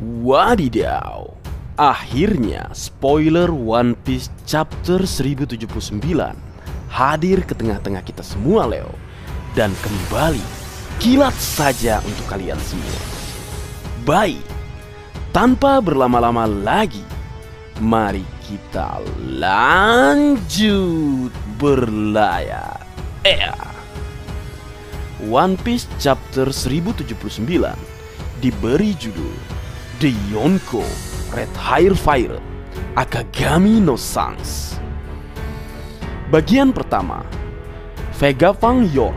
Wadidaw, akhirnya spoiler One Piece chapter 1079 hadir ke tengah-tengah kita semua, Leo. Dan kembali kilat saja untuk kalian semua. Baik, tanpa berlama-lama lagi, mari kita lanjut berlayar. One Piece chapter 1079 diberi judul The Yonko Red Hair Fire Akagami no Sans. Bagian pertama, Vegapunk York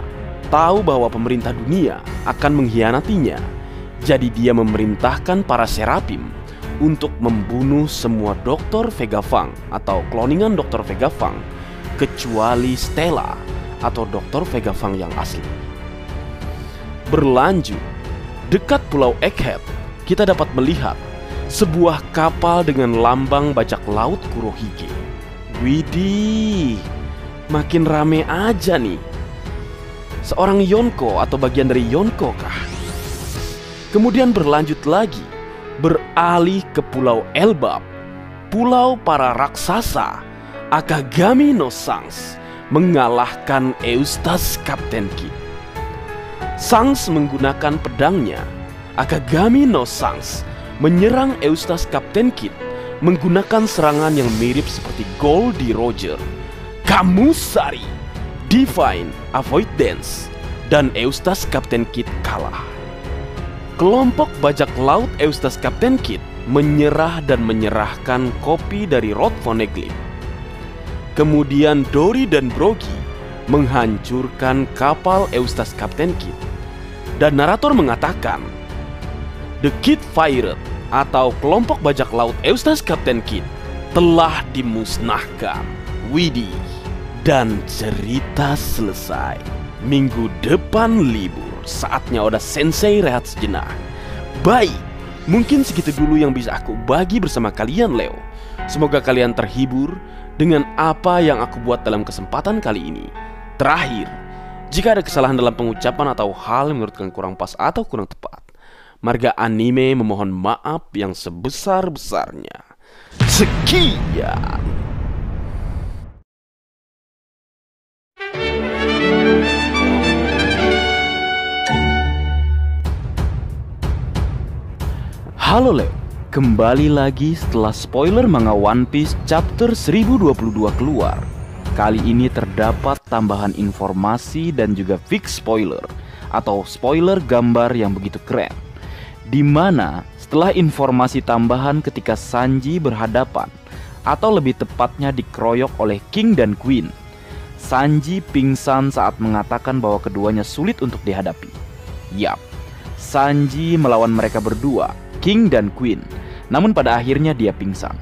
tahu bahwa pemerintah dunia akan mengkhianatinya. Jadi dia memerintahkan para Serapim untuk membunuh semua Dr. Vegapunk atau kloningan Dr. Vegapunk kecuali Stella atau Dr. Vegapunk yang asli. Berlanjut, dekat Pulau Egghead, kita dapat melihat sebuah kapal dengan lambang bajak laut Kurohige. Widih, makin rame aja nih. Seorang Yonko atau bagian dari Yonko kah? Kemudian berlanjut lagi, beralih ke Pulau Elbap, pulau para raksasa. Akagami no Sans mengalahkan Eustace Captain Kidd. Sans menggunakan pedangnya. Akagami no Sans menyerang Eustace Captain Kidd menggunakan serangan yang mirip seperti Goldie Roger, Kamusari, Divine Avoidance, dan Eustace Captain Kidd kalah. Kelompok bajak laut Eustace Captain Kidd menyerah dan menyerahkan kopi dari Rod Vonnegut. Kemudian Dory dan Brogy menghancurkan kapal Eustace Captain Kidd. Dan narator mengatakan, The Kidd Pirate atau kelompok bajak laut Eustace Captain Kidd telah dimusnahkan. Widih, dan cerita selesai. Minggu depan libur, saatnya Oda Sensei rehat sejenak. Baik, mungkin segitu dulu yang bisa aku bagi bersama kalian, Leo. Semoga kalian terhibur dengan apa yang aku buat dalam kesempatan kali ini. Terakhir, jika ada kesalahan dalam pengucapan atau hal yang menurut kalian kurang pas atau kurang tepat, Marga Anime memohon maaf yang sebesar-besarnya. Sekian. Halo Leo, kembali lagi setelah spoiler manga One Piece chapter 1022 keluar. Kali ini terdapat tambahan informasi dan juga fix spoiler atau spoiler gambar yang begitu keren, dimana setelah informasi tambahan ketika Sanji berhadapan atau lebih tepatnya dikeroyok oleh King dan Queen, Sanji pingsan saat mengatakan bahwa keduanya sulit untuk dihadapi. Yap, Sanji melawan mereka berdua, King dan Queen, namun pada akhirnya dia pingsan.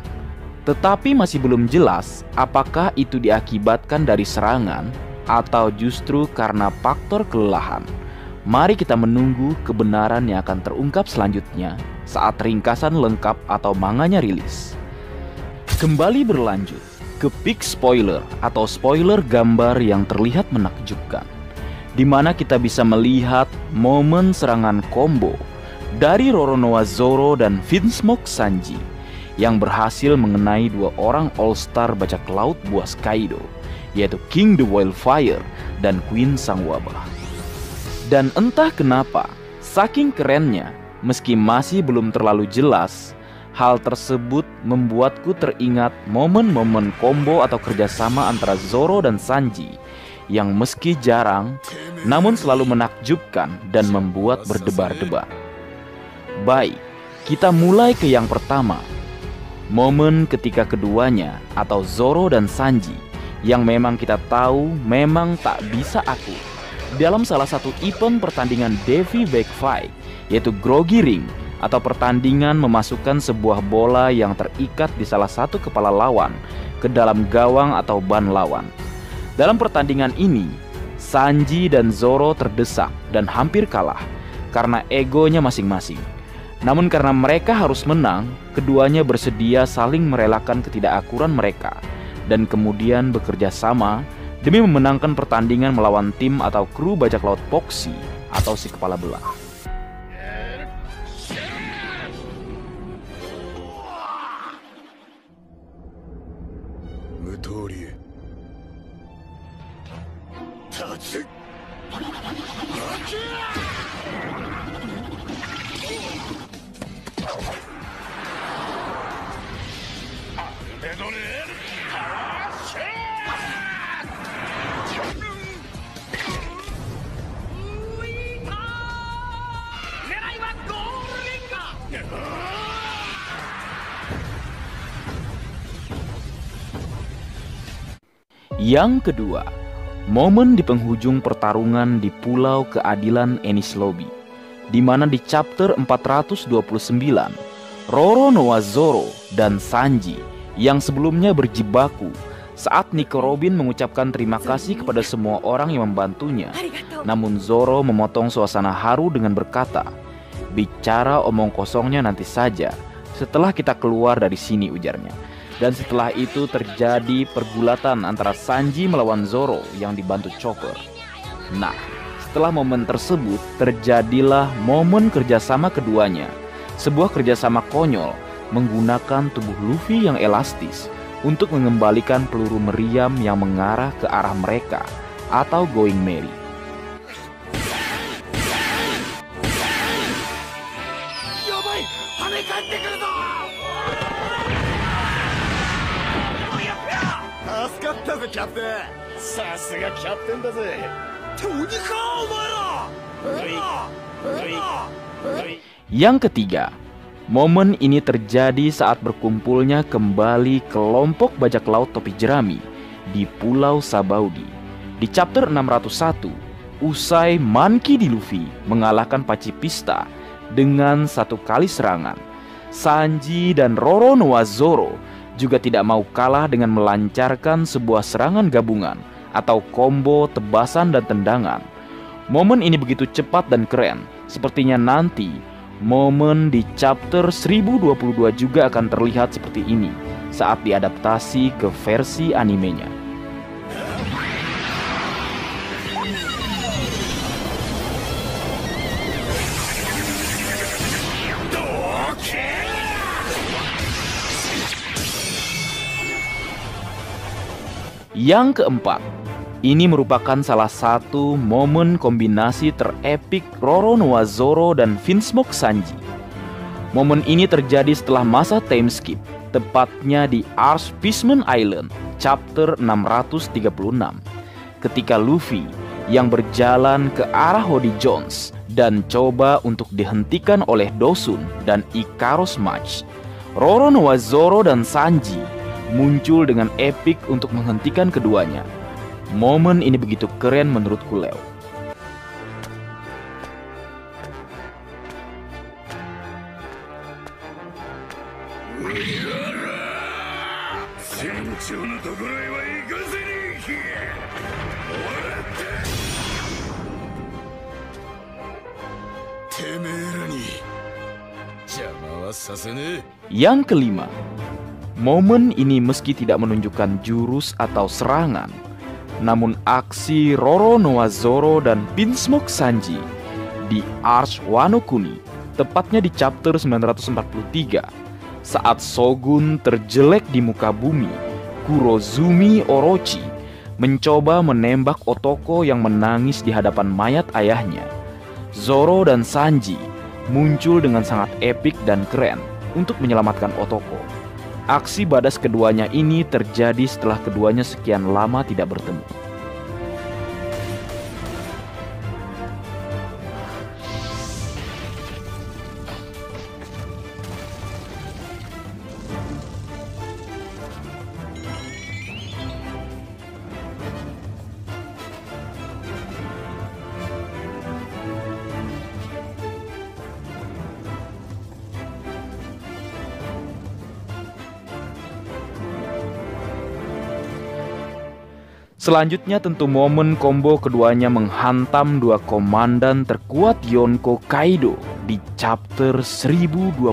Tetapi masih belum jelas apakah itu diakibatkan dari serangan atau justru karena faktor kelelahan. Mari kita menunggu kebenaran yang akan terungkap selanjutnya saat ringkasan lengkap atau manganya rilis. Kembali berlanjut ke peak spoiler atau spoiler gambar yang terlihat menakjubkan, di mana kita bisa melihat momen serangan combo dari Roronoa Zoro dan Vinsmoke Sanji yang berhasil mengenai dua orang all-star bajak laut buas Kaido, yaitu King the Wildfire dan Queen Sang Wabah. Dan entah kenapa, saking kerennya, meski masih belum terlalu jelas, hal tersebut membuatku teringat momen-momen combo atau kerjasama antara Zoro dan Sanji yang meski jarang, namun selalu menakjubkan dan membuat berdebar-debar. Baik, kita mulai ke yang pertama. Momen ketika keduanya atau Zoro dan Sanji yang memang kita tahu memang tak bisa akur dalam salah satu event pertandingan Devi Back Fight, yaitu Grogi Ring atau pertandingan memasukkan sebuah bola yang terikat di salah satu kepala lawan ke dalam gawang atau ban lawan. Dalam pertandingan ini, Sanji dan Zoro terdesak dan hampir kalah karena egonya masing-masing. Namun karena mereka harus menang, keduanya bersedia saling merelakan ketidakakuran mereka dan kemudian bekerja sama demi memenangkan pertandingan melawan tim atau kru bajak laut Foxy atau si kepala belah. 通り立つYang kedua, momen di penghujung pertarungan di Pulau Keadilan Enies Lobby, di mana di chapter 429, Roro Noa Zoro dan Sanji yang sebelumnya berjibaku saat Nico Robin mengucapkan terima kasih kepada semua orang yang membantunya. Namun Zoro memotong suasana haru dengan berkata, "Bicara omong kosongnya nanti saja, setelah kita keluar dari sini," ujarnya. Dan setelah itu terjadi pergulatan antara Sanji melawan Zoro yang dibantu Chopper. Nah, setelah momen tersebut terjadilah momen kerjasama keduanya. Sebuah kerjasama konyol menggunakan tubuh Luffy yang elastis untuk mengembalikan peluru meriam yang mengarah ke arah mereka atau Going Merry. Yang ketiga, momen ini terjadi saat berkumpulnya kembali kelompok bajak laut topi jerami di Pulau Sabaudi. Di chapter 601, usai Monkey D. Luffy mengalahkan Pacifista dengan satu kali serangan, Sanji dan Roro Noa Zoro juga tidak mau kalah dengan melancarkan sebuah serangan gabungan atau combo tebasan dan tendangan. Momen ini begitu cepat dan keren. Sepertinya nanti momen di chapter 1022 juga akan terlihat seperti ini saat diadaptasi ke versi animenya. Yang keempat, ini merupakan salah satu momen kombinasi terepik Roro Noa Zoro dan Vinsmoke Sanji. Momen ini terjadi setelah masa time skip, tepatnya di Arch Fishman Island, chapter 636. Ketika Luffy yang berjalan ke arah Hody Jones dan coba untuk dihentikan oleh Dosun dan Ikaros Match, Roro Noa Zoro dan Sanji muncul dengan epik untuk menghentikan keduanya. Momen ini begitu keren menurutku, Leo. Yang kelima, momen ini meski tidak menunjukkan jurus atau serangan, namun aksi Roro Noa Zoro dan Vinsmoke Sanji di Arch Wano Kuni, tepatnya di chapter 943, saat Shogun terjelek di muka bumi, Kurozumi Orochi, mencoba menembak Otoko yang menangis di hadapan mayat ayahnya. Zoro dan Sanji muncul dengan sangat epik dan keren untuk menyelamatkan Otoko. Aksi badas keduanya ini terjadi setelah keduanya sekian lama tidak bertemu. Selanjutnya tentu momen combo keduanya menghantam dua komandan terkuat Yonko Kaido di chapter 1022.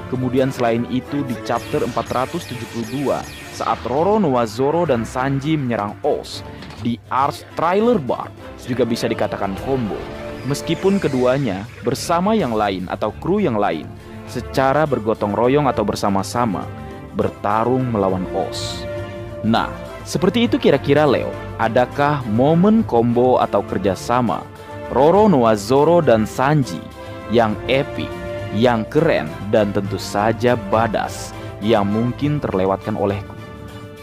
Kemudian selain itu di chapter 472 saat Roro Noa Zoro dan Sanji menyerang Oz di Arch Trailer Bar juga bisa dikatakan combo. Meskipun keduanya bersama yang lain atau kru yang lain secara bergotong royong atau bersama-sama bertarung melawan Oz. Nah, seperti itu kira-kira Leo. Adakah momen combo atau kerjasama Roro Noa Zoro dan Sanji yang epic, yang keren, dan tentu saja badass yang mungkin terlewatkan olehku?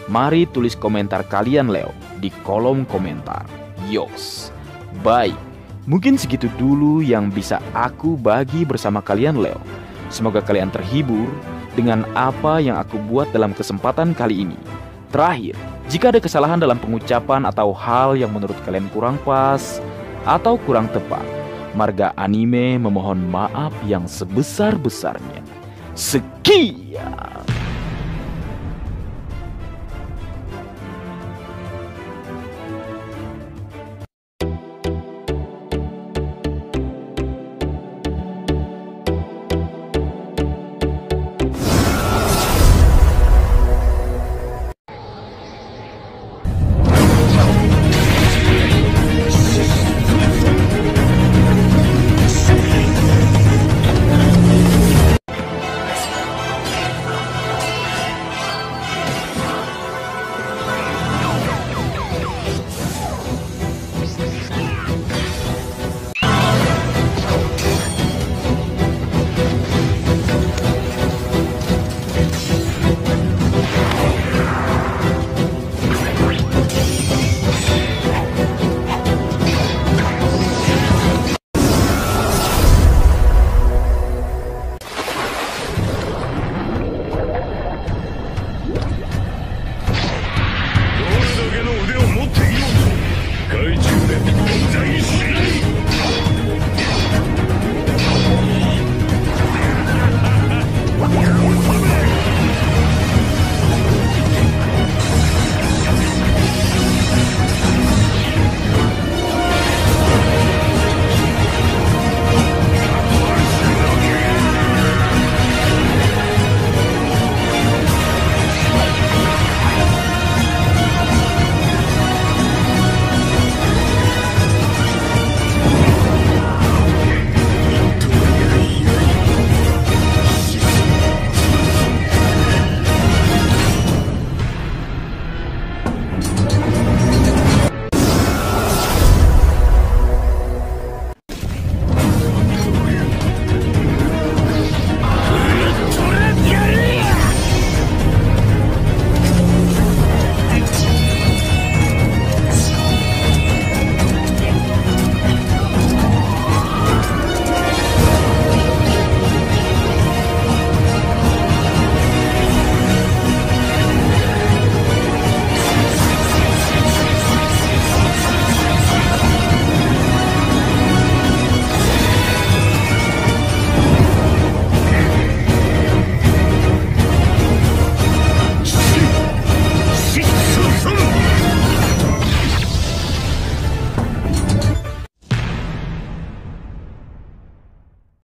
Mari tulis komentar kalian Leo di kolom komentar. Yos. Baik, mungkin segitu dulu yang bisa aku bagi bersama kalian Leo. Semoga kalian terhibur dengan apa yang aku buat dalam kesempatan kali ini. Terakhir, jika ada kesalahan dalam pengucapan atau hal yang menurut kalian kurang pas atau kurang tepat, Marga Anime memohon maaf yang sebesar-besarnya. Sekian.